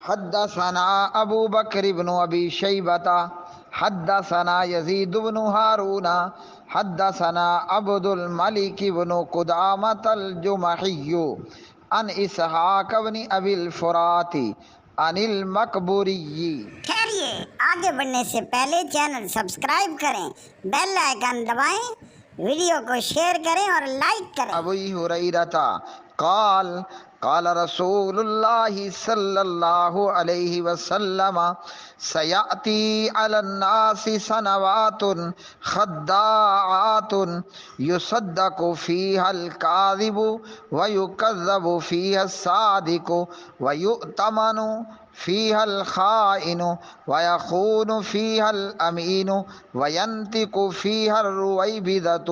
حدثنا ابو بکر بن ابی شیبۃ حدثنا یزید بن ہارون حدثنا عبد الملک بن قدامۃ الجمحی عن اسحاق بن ابی الفرات عن المقبوری۔ ٹھہریے، آگے بڑھنے سے پہلے چینل سبسکرائب کریں، بیل آئیکن دبائیں، ویڈیو کو شیئر کریں اور لائک کریں۔ ابی ہریرہ قال قال رسول اللہ صلی اللہ علیہ وسلم سیأتی علی الناس سنوات خداعات یصدق فیہا الکاذب ویکذب فیہا الصادق ویؤتمن فیہا الخائن ویخون فیہا الامین وینطق فیہا الرویبضۃ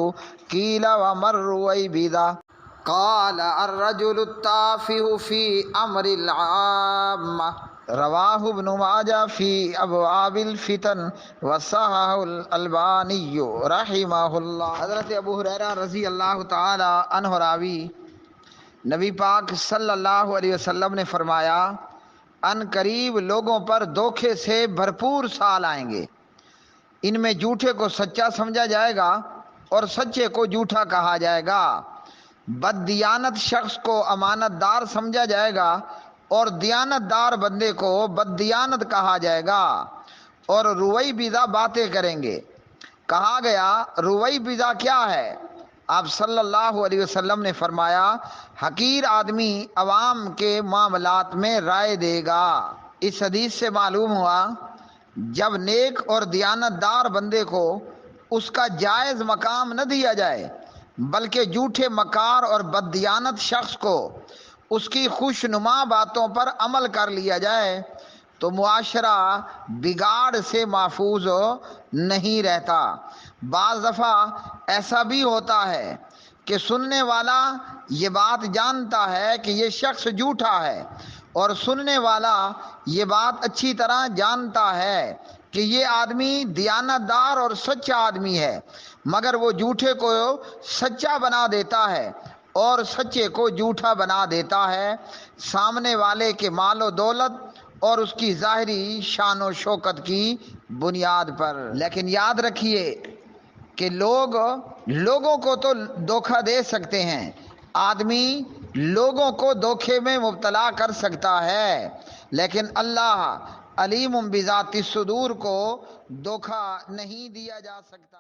قیل وما الرویبضۃ قال الرجل التافه في امر العامة رواہ ابن ماجہ فی ابواب الفتن وصححہ الالبانی رحمہ اللہ۔ حضرت ابو ہریرہ رضی اللہ تعالی عنہ راوی، نبی پاک صلی اللہ علیہ وسلم نے فرمایا، ان قریب لوگوں پر دھوکے سے بھرپور سال آئیں گے، ان میں جھوٹے کو سچا سمجھا جائے گا اور سچے کو جھوٹا کہا جائے گا، بددیانت شخص کو امانت دار سمجھا جائے گا اور دیانت دار بندے کو بددیانت کہا جائے گا، اور رویبضہ باتیں کریں گے۔ کہا گیا رویبضہ کیا ہے؟ آپ صلی اللہ علیہ وسلم نے فرمایا، حقیر آدمی عوام کے معاملات میں رائے دے گا۔ اس حدیث سے معلوم ہوا جب نیک اور دیانت دار بندے کو اس کا جائز مقام نہ دیا جائے بلکہ جھوٹے مکار اور بددیانت شخص کو اس کی خوشنما باتوں پر عمل کر لیا جائے تو معاشرہ بگاڑ سے محفوظ نہیں رہتا۔ بعض دفعہ ایسا بھی ہوتا ہے کہ سننے والا یہ بات جانتا ہے کہ یہ شخص جھوٹا ہے، اور سننے والا یہ بات اچھی طرح جانتا ہے کہ یہ آدمی دیانت دار اور سچا آدمی ہے، مگر وہ جھوٹے کو سچا بنا دیتا ہے اور سچے کو جھوٹا بنا دیتا ہے، سامنے والے کے مال و دولت اور اس کی ظاہری شان و شوکت کی بنیاد پر۔ لیکن یاد رکھیے کہ لوگوں کو تو دھوکہ دے سکتے ہیں، آدمی لوگوں کو دھوکے میں مبتلا کر سکتا ہے، لیکن اللہ علیم بذات الصدور کو دھوکہ نہیں دیا جا سکتا۔